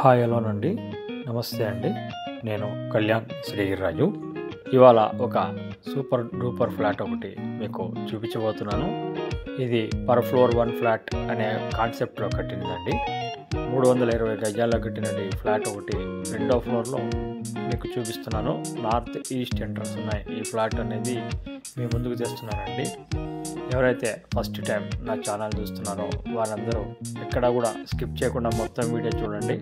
Hi hello నండి, నమస్తే అండి. నేను కళ్యాణ్ శ్రీగిరిరాజు. ఇవాళ ఒక సూపర్ డూపర్ ఫ్లాట్ ఒకటి మీకు చూపించబోతున్నాను. ఇది పర్ ఫ్లోర్ వన్ ఫ్లాట్ అనే కాన్సెప్ట్లో కట్టిందండి. 320 గజాల్లో కట్టినది ఫ్లాట్ ఒకటి రెండో ఫ్లోర్లో మీకు చూపిస్తున్నాను. నార్త్ ఈస్ట్ ఎంట్రన్స్ ఉన్నాయి. ఈ ఫ్లాట్ అనేది మీ ముందుకు తెస్తున్నానండి. ఎవరైతే ఫస్ట్ టైం నా ఛానల్ చూస్తున్నారో వారందరూ ఎక్కడా కూడా స్కిప్ చేయకుండా మొత్తం వీడియో చూడండి.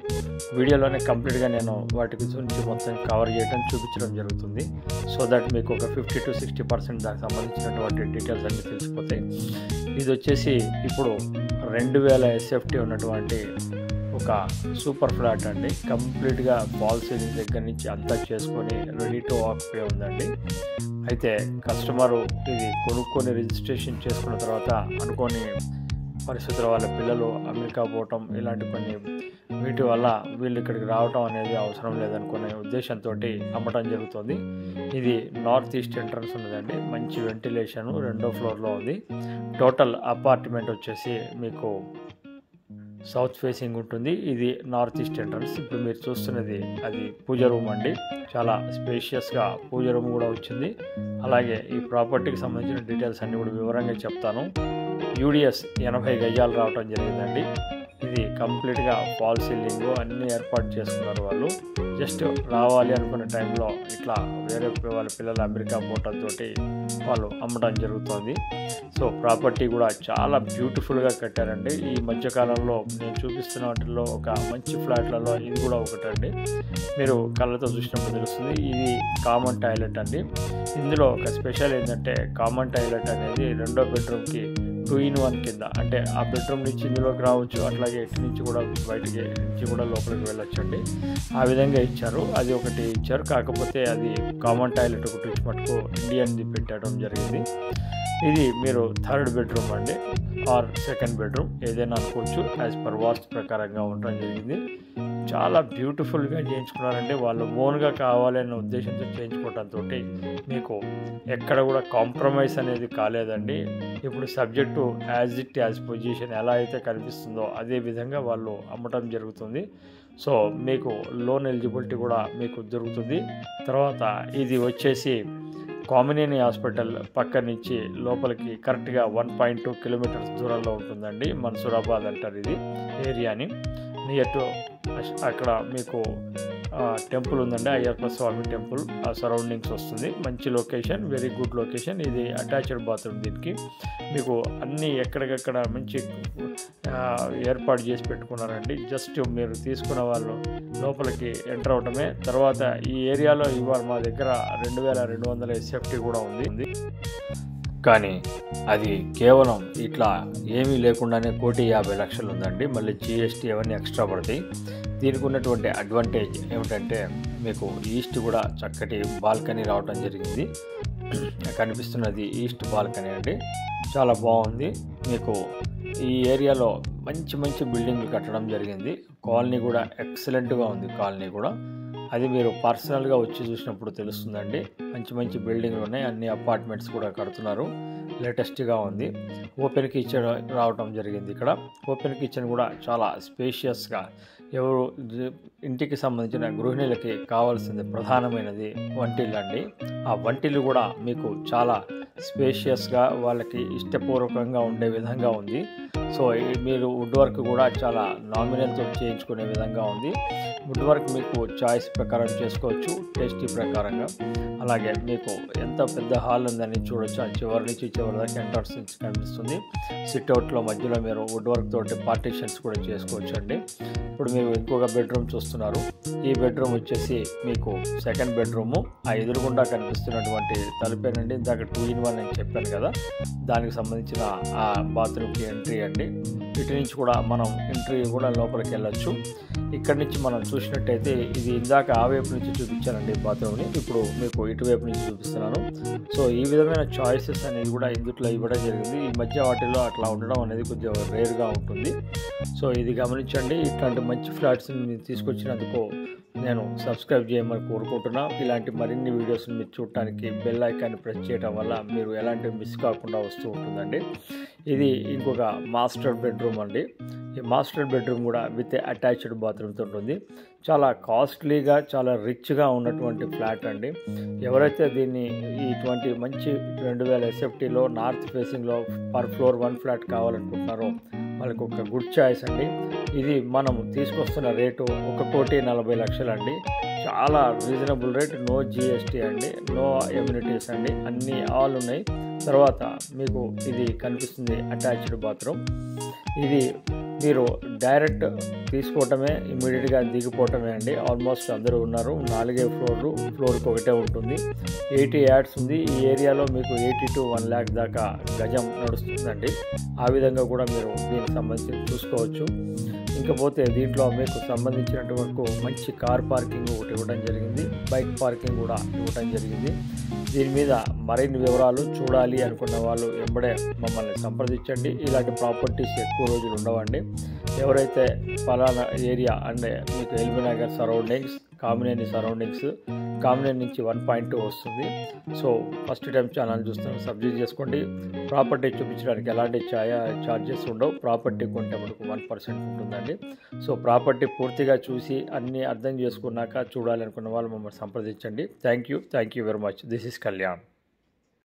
వీడియోలోనే కంప్లీట్గా నేను వాటి గురించి మొత్తం కవర్ చేయడం చూపించడం జరుగుతుంది. సో దట్ మీకు ఒక 50 to 60% దానికి సంబంధించినటువంటి డీటెయిల్స్ అన్నీ తెలిసిపోతాయి. ఇది వచ్చేసి ఇప్పుడు 2000 SFT ఉన్నటువంటి ఒక సూపర్ ఫ్లాట్ అండి. కంప్లీట్గా ఫాల్ సీలింగ్ దగ్గర నుంచి అంతా చేసుకొని రెడీ టు ఆక్యుపై ఉందండి. అయితే కస్టమరు ఇది కొనుక్కొని రిజిస్ట్రేషన్ చేసుకున్న తర్వాత అనుకోని పరిస్థితుల వాళ్ళ పిల్లలు అమెరికా పోవటం ఇలాంటి కొన్ని వీటి వల్ల వీళ్ళు ఇక్కడికి రావటం అనేది అవసరం లేదనుకునే ఉద్దేశంతో అమ్మటం జరుగుతుంది. ఇది నార్త్ ఈస్ట్ ఎంట్రన్స్ ఉన్నదండి. మంచి వెంటిలేషన్ రెండో ఫ్లోర్లో ఉంది. టోటల్ అపార్ట్మెంట్ వచ్చేసి మీకు సౌత్ ఫేసింగ్ ఉంటుంది. ఇది నార్త్ ఈస్ట్ ఎంట్రన్స్. ఇప్పుడు మీరు చూస్తున్నది అది పూజ రూమ్ అండి. చాలా స్పేషియస్గా పూజ రూమ్ కూడా వచ్చింది. అలాగే ఈ ప్రాపర్టీకి సంబంధించిన డీటెయిల్స్ అన్నీ కూడా వివరంగా చెప్తాను. UDS 80 గజాలు రావటం జరిగిందండి. ఇది కంప్లీట్గా ఫాల్ సీలింగ్ అన్నీ ఏర్పాటు చేసుకున్నారు వాళ్ళు. జస్ట్ రావాలి అనుకునే టైంలో ఇట్లా వేరే వాళ్ళ పిల్లలు అమెరికా పోవటంతో వాళ్ళు అమ్మడం జరుగుతుంది. సో ప్రాపర్టీ కూడా చాలా బ్యూటిఫుల్గా కట్టారండి. ఈ మధ్యకాలంలో నేను చూపిస్తున్న వాటిల్లో ఒక మంచి ఫ్లాట్లలో ఇది కూడా ఒకటండి. మీరు కళ్ళతో చూసినప్పుడు తెలుస్తుంది. ఇది కామన్ టాయిలెట్ అండి. ఇందులో ఒక స్పెషల్ ఏంటంటే కామన్ టాయిలెట్ అనేది రెండో బెడ్రూమ్కి 2-in-1 కింద, అంటే ఆ బెడ్రూమ్ నుంచి ఇందులోకి రావచ్చు, అట్లాగే ఇటు నుంచి కూడా బయటికి నుంచి కూడా లోపలికి వెళ్ళొచ్చండి. ఆ విధంగా ఇచ్చారు. అది ఒకటి ఇచ్చారు. కాకపోతే అది కామన్ టాయిలెట్ ఒకటి మటుకు ఇండియన్ది పెట్టడం జరిగింది. ఇది మీరు థర్డ్ బెడ్రూమ్ అండి ఆర్ సెకండ్ బెడ్రూమ్ ఏదైనా అనుకోవచ్చు. యాజ్ పర్ వాస్తు ప్రకారంగా ఉండడం జరిగింది. చాలా బ్యూటిఫుల్గా చేయించుకున్నారండి. వాళ్ళు ఓన్గా కావాలనే ఉద్దేశంతో చేయించుకోవడంతో మీకు ఎక్కడ కూడా కాంప్రమైజ్ అనేది కాలేదండి. ఇప్పుడు subject as it as position ఎలా అయితే కనిపిస్తుందో అదే విధంగా వాళ్ళు అమ్మటం జరుగుతుంది. సో మీకు లోన్ ఎలిజిబిలిటీ కూడా మీకు దొరుకుతుంది. తర్వాత ఇది వచ్చేసి కామినేని హాస్పిటల్ పక్క నుంచి లోపలికి కరెక్ట్గా 1.2 కిలోమీటర్స్ దూరంలో ఉంటుందండి. మన్సూరాబాద్ అంటారు ఇది ఏరియాని. నియర్ టు అక్కడ మీకు టెంపుల్ ఉందండి, అయ్యప్ప స్వామి టెంపుల్. ఆ సరౌండింగ్స్ వస్తుంది. మంచి లొకేషన్, వెరీ గుడ్ లొకేషన్. ఇది అటాచ్డ్ బాత్రూమ్. దీనికి మీకు అన్నీ ఎక్కడికక్కడ మంచి ఏర్పాటు చేసి పెట్టుకున్నారండి. జస్ట్ మీరు తీసుకున్న వాళ్ళు లోపలికి ఎంటర్ అవటమే. తర్వాత ఈ ఏరియాలో ఇవాళ మా దగ్గర 2200 SFT కూడా ఉంది. కానీ అది కేవలం ఇట్లా ఏమీ లేకుండానే 1,50,00,000 ఉందండి. మళ్ళీ GST అవన్నీ ఎక్స్ట్రా పడతాయి. దీనికి ఉన్నటువంటి అడ్వాంటేజ్ ఏమిటంటే మీకు ఈస్ట్ కూడా చక్కటి బాల్కనీ రావటం జరిగింది. కనిపిస్తున్నది ఈస్ట్ బాల్కనీ అండి. చాలా బాగుంది. మీకు ఈ ఏరియాలో మంచి మంచి బిల్డింగ్లు కట్టడం జరిగింది. కాలనీ కూడా ఎక్సలెంట్గా ఉంది. కాలనీ కూడా అది మీరు పర్సనల్గా వచ్చి చూసినప్పుడు తెలుస్తుందండి. మంచి మంచి బిల్డింగ్లు ఉన్నాయి. అన్ని అపార్ట్మెంట్స్ కూడా కడుతున్నారు. లేటెస్ట్గా ఉంది. ఓపెన్ కిచెన్ రావటం జరిగింది. ఇక్కడ ఓపెన్ కిచెన్ కూడా చాలా స్పేషియస్గా, ఎవరు ఇంటికి సంబంధించిన గృహిణులకి కావాల్సింది ప్రధానమైనది వంటిల్లు అండి. ఆ వంటిల్లు కూడా మీకు చాలా స్పేషియస్గా వాళ్ళకి ఇష్టపూర్వకంగా ఉండే విధంగా ఉంది. సో మీరు వుడ్ వర్క్ కూడా చాలా నామినల్తో చేయించుకునే విధంగా ఉంది. వుడ్ వర్క్ మీకు చాయిస్ ప్రకారం చేసుకోవచ్చు, టేస్టీ ప్రకారంగా. అలాగే మీకు ఎంత పెద్ద హాల్ ఉందని చూడొచ్చు. ఆ చివరి నుంచి చివరి దాకా ఎంట్రన్స్ నుంచి కనిపిస్తుంది. సిట్అవుట్లో మధ్యలో మీరు వుడ్ వర్క్ తోటి పార్టీషన్స్ కూడా చేసుకోవచ్చు అండి. ఇప్పుడు మీరు ఇంకొక బెడ్రూమ్ చూస్తున్నారు. ఈ బెడ్రూమ్ వచ్చేసి మీకు సెకండ్ బెడ్రూము. ఆ ఎదురుగుండా కనిపిస్తున్నటువంటి తలుపేనండి. ఇందాక 2-in-1 అని చెప్పాను కదా, దానికి సంబంధించిన ఆ బాత్రూమ్కి ఎంట్రీ అండి. ఇటు నుంచి కూడా మనం ఎంట్రీ కూడా లోపలికి వెళ్ళొచ్చు. ఇక్కడ నుంచి మనం చూసినట్టయితే ఇది ఇందాక ఆ వైపు నుంచి చూపించానండి బాత్రూమ్ని. ఇప్పుడు మీకు ఇటువైపు నుంచి చూపిస్తున్నాను. సో ఈ విధమైన చాయిసెస్ అనేది కూడా ఇందులో ఇవ్వడం జరిగింది. ఈ మధ్య వాటిల్లో అట్లా ఉండడం అనేది కొద్దిగా రేర్గా ఉంటుంది. సో ఇది గమనించండి. ఇట్లాంటి మంచి ఫ్లాట్స్ని తీసుకొచ్చినందుకు నేను సబ్స్క్రైబ్ చేయమని కోరుకుంటున్నా. ఇలాంటి మరిన్ని వీడియోస్ని మీరు చూడటానికి బెల్ ఐకాన్ని ప్రెస్ చేయడం వల్ల మీరు ఎలాంటి మిస్ కాకుండా వస్తూ ఉంటుందండి. ఇది ఇంకొక మాస్టర్ బెడ్రూమ్ అండి. ఈ మాస్టర్ బెడ్రూమ్ కూడా విత్ అటాచ్డ్ బాత్రూమ్తో ఉంటుంది. చాలా కాస్ట్లీగా చాలా రిచ్గా ఉన్నటువంటి ఫ్లాట్ అండి. ఎవరైతే దీన్ని ఇటువంటి మంచి 2000 SFTలో నార్త్ ఫేసింగ్లో పర్ ఫ్లోర్ 1 ఫ్లాట్ కావాలనుకుంటున్నారో వాళ్ళకి ఒక గుడ్ చాయిస్ అండి. ఇది మనం తీసుకొస్తున్న రేటు 1,40,00,000 అండి. చాలా రీజనబుల్ రేట్, నో GST అండి, నో ఎమ్యూనిటీస్ అండి, అన్నీ ఆల్ ఉన్నాయి. తర్వాత మీకు ఇది కనిపిస్తుంది అటాచ్డ్ బాత్రూమ్. ఇది మీరు డైరెక్ట్ తీసుకోవటమే, ఇమ్మీడియట్గా దిగిపోవటమే అండి. ఆల్మోస్ట్ అందరూ ఉన్నారు. 4 ఫ్లోర్కి ఒకటే ఉంటుంది. 80 యార్డ్స్ ఉంది. ఈ ఏరియాలో మీకు 80 to 1 lakh దాకా గజం నడుస్తుందండి. ఆ విధంగా కూడా మీరు దీనికి సంబంధించి చూసుకోవచ్చు. ఇంకపోతే దీంట్లో మీకు సంబంధించినటువంటి మంచి కార్ పార్కింగ్ ఒకటి ఇవ్వడం జరిగింది, బైక్ పార్కింగ్ కూడా ఇవ్వడం జరిగింది. దీని మీద మరిన్ని వివరాలు చూడాలి అనుకున్న వాళ్ళు వెంబడే మమ్మల్ని సంప్రదించండి. ఇలాంటి ప్రాపర్టీస్ ఎక్కువ రోజులు ఉండవండి. ఎవరైతే ఫలానా ఏరియా అంటే మీకు ఎల్బీనగర్ సరౌండింగ్స్, కామినేని సరౌండింగ్స్, కామినేని నుంచి 1.2 వస్తుంది. సో ఫస్ట్ టైం ఛానల్ చూస్తున్నారు, సబ్స్క్రైబ్ చేసుకోండి. ప్రాపర్టీ చూపించడానికి ఎలాంటి ఛార్జెస్ ఉండవు. ప్రాపర్టీ కొంటే మనకు 1% ఉంటుందండి. సో ప్రాపర్టీ పూర్తిగా చూసి అన్నీ అర్థం చేసుకున్నాక చూడాలనుకున్న వాళ్ళు మమ్మల్ని సంప్రదించండి. Thank you very much. This is Kalyan.